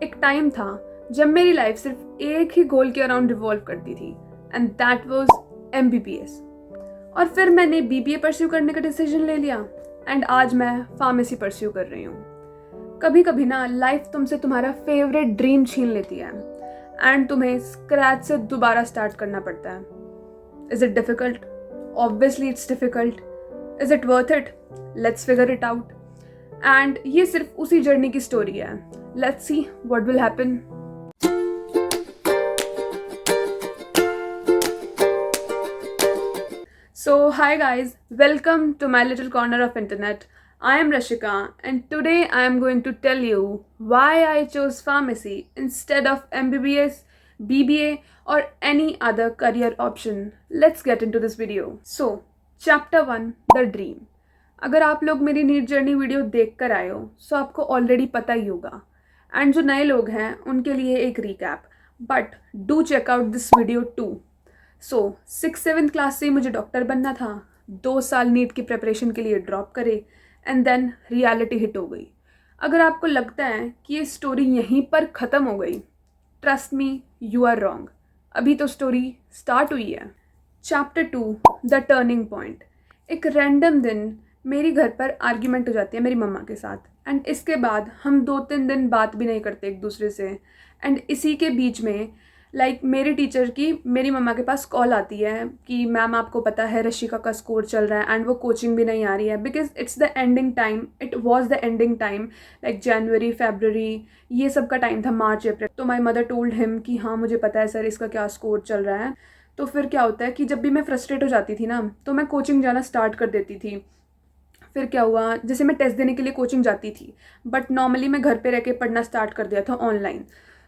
एक टाइम था जब मेरी लाइफ सिर्फ एक ही गोल के अराउंड रिवॉल्व करती थी एंड दैट वाज MBBS। और फिर मैंने BBA परस्यू करने का डिसीजन ले लिया एंड आज मैं फार्मेसी परस्यू कर रही हूँ। कभी कभी ना लाइफ तुमसे तुम्हारा फेवरेट ड्रीम छीन लेती है एंड तुम्हें स्क्रैच से दोबारा स्टार्ट करना पड़ता है। Is it difficult? Obviously it's difficult. Is it worth it? Let's figure it out. And ये सिर्फ उसी जर्नी की स्टोरी है। Let's see what will happen. So, hi guys, welcome to my little corner of internet. I am Rashika and today I am going to tell you why I chose pharmacy instead of MBBS, BBA or any other career option. Let's get into this video. So, chapter 1, the dream. अगर आप लोग मेरी NEET journey video देख कर आए हो तो आपको ऑलरेडी पता ही होगा एंड जो नए लोग हैं उनके लिए एक recap, but do check out this video too. So 6-7 class से मुझे डॉक्टर बनना था। 2 साल नीट की प्रिपरेशन के लिए ड्रॉप करे एंड देन रियलिटी हिट हो गई। अगर आपको लगता है कि ये स्टोरी यहीं पर ख़त्म हो गई, trust me, you are wrong. अभी तो स्टोरी स्टार्ट हुई है। Chapter 2, the turning point. एक रैंडम दिन मेरी घर पर आर्ग्यूमेंट हो जाती है मेरी मम्मा के साथ एंड इसके बाद हम 2-3 दिन बात भी नहीं करते एक दूसरे से। एंड इसी के बीच में मेरी टीचर की मेरी मम्मा के पास कॉल आती है कि मैम आपको पता है रशिका का स्कोर चल रहा है एंड वो कोचिंग भी नहीं आ रही है because it's the ending time. It was the ending time, जनवरी फरवरी ये सब का टाइम था, मार्च अप्रैल। तो माई मदर टोल्ड हिम कि हाँ मुझे पता है सर इसका क्या स्कोर चल रहा है। तो फिर क्या होता है कि जब भी मैं फ्रस्ट्रेट हो जाती थी ना तो मैं कोचिंग जाना स्टार्ट कर देती थी। फिर क्या हुआ, जैसे मैं टेस्ट देने के लिए कोचिंग जाती थी बट नॉर्मली मैं घर पे रह के पढ़ना स्टार्ट कर दिया था ऑनलाइन।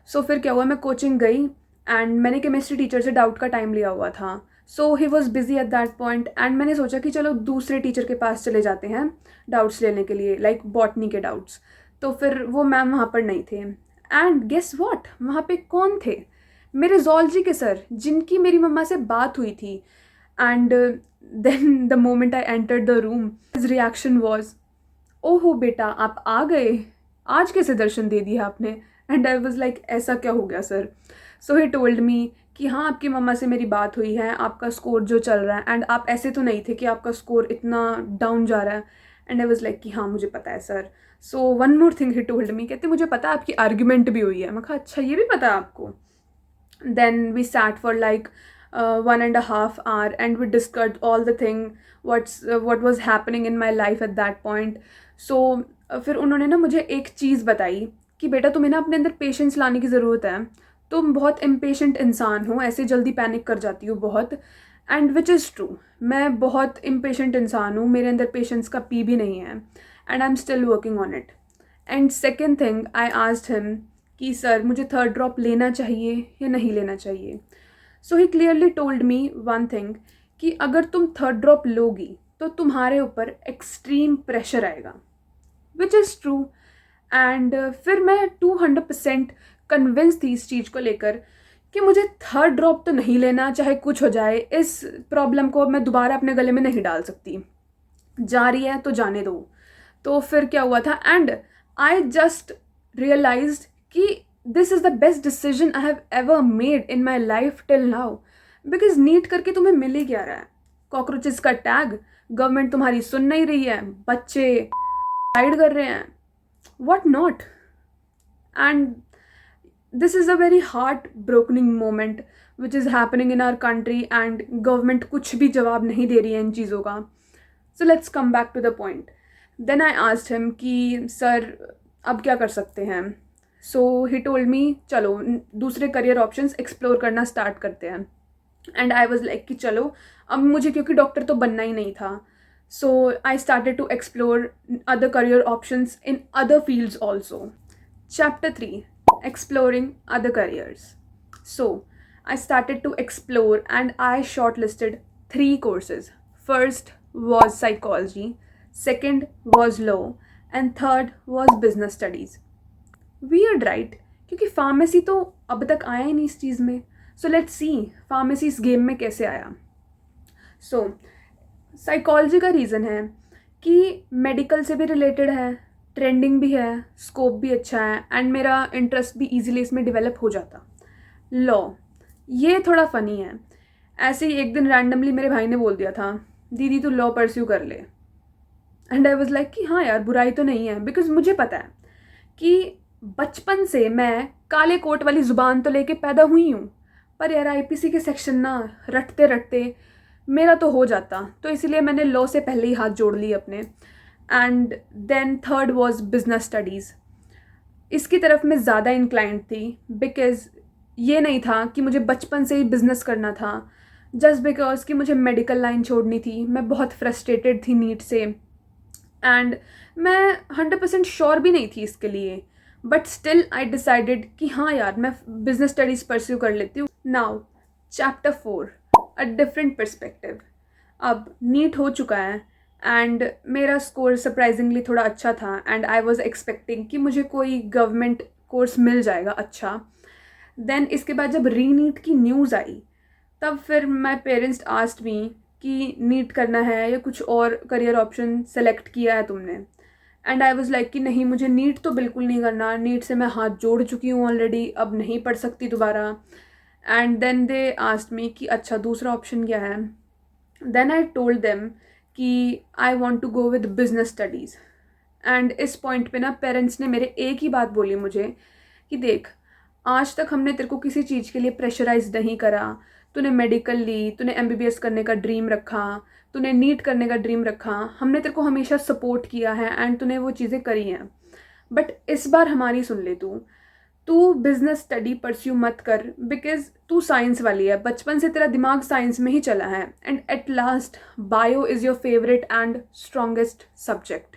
सो फिर क्या हुआ, मैं कोचिंग गई एंड मैंने केमिस्ट्री टीचर से डाउट का टाइम लिया हुआ था। So he was busy at that point and मैंने सोचा कि चलो दूसरे टीचर के पास चले जाते हैं डाउट्स लेने के लिए, बॉटनी के डाउट्स। तो फिर वो मैम वहाँ पर नहीं थे एंड गेस व्हाट, वहाँ पे कौन थे? मेरे zoology के सर, जिनकी मेरी मम्मा से बात हुई थी। And then the moment I entered the room his reaction was, ओहो बेटा आप आ गए, आज कैसे दर्शन दे दिए आपने? एंड आई वॉज लाइक ऐसा क्या हो गया sir? So he told me कि हाँ आपकी मम्मा से मेरी बात हुई है, आपका स्कोर जो चल रहा है एंड आप ऐसे तो नहीं थे कि आपका स्कोर इतना डाउन जा रहा है। एंड आई वॉज लाइक कि हाँ मुझे पता है sir. So one more thing he told me, कहते मुझे पता है आपकी आर्ग्यूमेंट भी हुई है। मैं कहा अच्छा ये भी पता है आपको? Then we sat for 1.5 hour and we discussed all the thing what was happening in my life at that point. So फिर उन्होंने ना मुझे एक चीज़ बताई कि बेटा तुम्हें ना अपने अंदर पेशेंस लाने की ज़रूरत है। तुम बहुत इम्पेशेंट इंसान हो, ऐसे जल्दी पैनिक कर जाती हो बहुत। एंड विच इज़ ट्रू, मैं बहुत इम्पेशेंट इंसान हूँ, मेरे अंदर पेशेंस का पी भी नहीं है and I am still working on it. And second thing I asked him कि सर मुझे थर्ड ड्रॉप लेना चाहिए या नहीं लेना चाहिए। So he clearly told me one thing कि अगर तुम थर्ड ड्रॉप लोगी तो तुम्हारे ऊपर एक्सट्रीम प्रेशर आएगा, विच इज़ ट्रू। एंड फिर मैं 200% कन्विंस थी इस चीज़ को लेकर कि मुझे थर्ड ड्रॉप तो नहीं लेना, चाहे कुछ हो जाए। इस प्रॉब्लम को मैं दोबारा अपने गले में नहीं डाल सकती, जा रही है तो जाने दो। तो फिर क्या हुआ था एंड आई जस्ट रियलाइज्ड कि this is the best decision I have ever made in my life till now. Because NEET करके तुम्हें मिल ही क्या रहा है? कॉकरोचेस का टैग, गवर्नमेंट तुम्हारी सुन नहीं रही है, बच्चे साइड कर रहे हैं, what not. And this is a very heart brokening moment which is happening in our country and government कुछ भी जवाब नहीं दे रही है इन चीज़ों का। So let's come back to the point. Then I asked him कि सर अब क्या कर सकते हैं? सो ही टोल्ड मी चलो दूसरे करियर ऑप्शंस एक्सप्लोर करना स्टार्ट करते हैं। एंड आई वॉज लाइक कि चलो अब मुझे, क्योंकि डॉक्टर तो बनना ही नहीं था, so I started to explore other career options in other fields also. Chapter 3, exploring other careers. So I started to explore and I shortlisted 3 courses. First was psychology, second was law, and third was business studies. Weird, right? क्योंकि pharmacy तो अब तक आया ही नहीं इस चीज़ में। So let's see pharmacy इस game में कैसे आया। सो साइकोलॉजी का रीज़न है कि मेडिकल से भी रिलेटेड है, ट्रेंडिंग भी है, स्कोप भी अच्छा है एंड मेरा इंटरेस्ट भी ईजिली इसमें डेवलप हो जाता। लॉ, ये थोड़ा फ़नी है। ऐसे ही एक दिन रैंडमली मेरे भाई ने बोल दिया था, दीदी तू लॉ परस्यू कर ले। एंड आई वाज लाइक कि हाँ यार, बुराई तो नहीं है, बिकॉज मुझे पता है कि बचपन से मैं काले कोट वाली ज़ुबान तो लेके पैदा हुई हूँ, पर यार आईपीसी के सेक्शन ना रटते रटते मेरा तो हो जाता, तो इसीलिए मैंने लॉ से पहले ही हाथ जोड़ लिए अपने। And then third was business studies. इसकी तरफ मैं ज़्यादा इंक्लाइंड थी, बिकॉज ये नहीं था कि मुझे बचपन से ही बिज़नेस करना था, जस्ट बिकॉज कि मुझे मेडिकल लाइन छोड़नी थी। मैं बहुत फ्रस्ट्रेटेड थी नीट से एंड मैं 100% श्योर भी नहीं थी इसके लिए, बट स्टिल आई डिसाइडेड कि हाँ यार, मैं बिजनेस स्टडीज़ परस्यू कर लेती हूँ। Now chapter 4, a different perspective. अब नीट हो चुका है एंड मेरा स्कोर सरप्राइजिंगली थोड़ा अच्छा था एंड आई वॉज एक्सपेक्टिंग कि मुझे कोई गवर्नमेंट कोर्स मिल जाएगा अच्छा। देन इसके बाद जब री नीट की न्यूज़ आई, तब फिर माई पेरेंट्स आस्क्ड मी कि नीट करना है या कुछ और करियर ऑप्शन सेलेक्ट किया है तुमने। एंड आई वाज लाइक कि नहीं, मुझे नीट तो बिल्कुल नहीं करना, नीट से मैं हाथ जोड़ चुकी हूँ ऑलरेडी, अब नहीं पढ़ सकती दोबारा। And then they asked me कि अच्छा दूसरा ऑप्शन क्या है। देन आई टोल्ड देम कि I want to go with business studies. And इस पॉइंट पे ना पेरेंट्स ने मेरे एक ही बात बोली मुझे कि देख, आज तक हमने तेरे को किसी चीज़ के लिए प्रेशराइज नहीं करा। तूने मेडिकल ली, तूने एमबीबीएस करने का ड्रीम रखा, तूने नीट करने का ड्रीम रखा, हमने तेरे को हमेशा सपोर्ट किया है एंड तूने वो चीज़ें करी हैं। बट इस बार हमारी सुन ले, तू बिजनेस स्टडी परस्यू मत कर, बिकॉज तू साइंस वाली है, बचपन से तेरा दिमाग साइंस में ही चला है and at last bio is your favourite and strongest subject.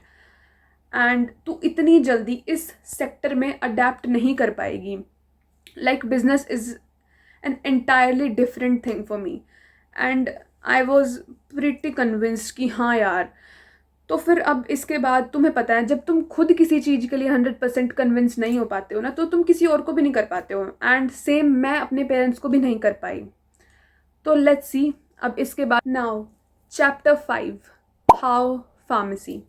And तू इतनी जल्दी इस सेक्टर में अडेप्ट नहीं कर पाएगी। Like business is an entirely different thing for me and I was pretty convinced कि हाँ यार। तो फिर अब इसके बाद तुम्हें पता है, जब तुम खुद किसी चीज़ के लिए 100% कन्विंस नहीं हो पाते हो ना, तो तुम किसी और को भी नहीं कर पाते हो। एंड सेम मैं अपने पेरेंट्स को भी नहीं कर पाई। तो लेट्स सी अब इसके बाद। Now chapter 5, how pharmacy.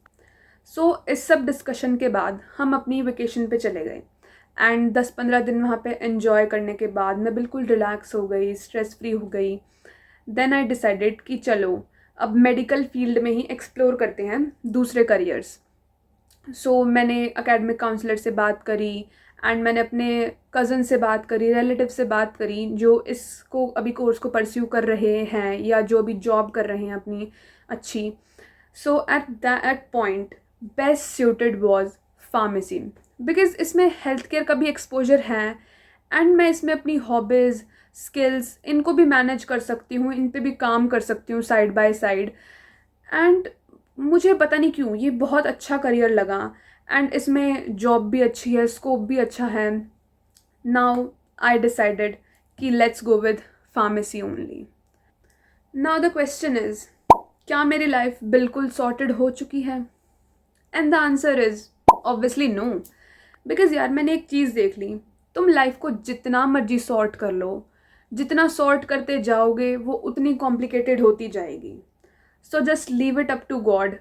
So इस सब डिस्कशन के बाद हम अपनी वेकेशन पे चले गए एंड 10-15 दिन वहाँ पे एंजॉय करने के बाद मैं बिल्कुल रिलैक्स हो गई, स्ट्रेस फ्री हो गई। देन आई डिसाइडेड कि चलो अब मेडिकल फील्ड में ही एक्सप्लोर करते हैं दूसरे करियर्स। सो मैंने एकेडमिक काउंसलर से बात करी एंड मैंने अपने कज़न से बात करी, रिलेटिव से बात करी जो इसको अभी कोर्स को परस्यू कर रहे हैं या जो अभी जॉब कर रहे हैं अपनी अच्छी। So at that point best suited was pharmacy, because इसमें हेल्थ केयर का भी एक्सपोजर है एंड मैं इसमें अपनी हॉबीज़, स्किल्स इनको भी मैनेज कर सकती हूँ, इन पे भी काम कर सकती हूँ साइड बाय साइड। एंड मुझे पता नहीं क्यों ये बहुत अच्छा करियर लगा एंड इसमें जॉब भी अच्छी है, स्कोप भी अच्छा है। नाउ आई डिसाइडेड कि let's go with pharmacy only. Now the question is, क्या मेरी लाइफ बिल्कुल सॉर्टेड हो चुकी है? And the answer is obviously no, because यार मैंने एक चीज़ देख ली, तुम लाइफ को जितना मर्जी सॉर्ट कर लो, जितना सॉर्ट करते जाओगे वो उतनी कॉम्प्लिकेटेड होती जाएगी। So just leave it up to God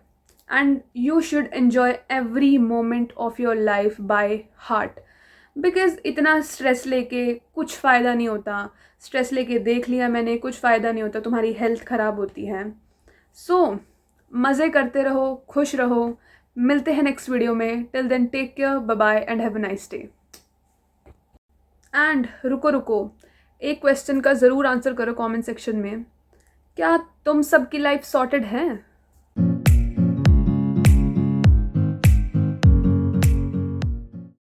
and you should enjoy every moment of your life by heart, because इतना स्ट्रेस लेके कुछ फ़ायदा नहीं होता। स्ट्रेस लेके देख लिया मैंने, कुछ फ़ायदा नहीं होता, तुम्हारी हेल्थ ख़राब होती है। सो मज़े करते रहो, खुश रहो। मिलते हैं नेक्स्ट वीडियो में। Till then take care, bye bye and have a nice day. And रुको, एक क्वेश्चन का ज़रूर आंसर करो कमेंट सेक्शन में, क्या तुम सबकी लाइफ सॉर्टेड है?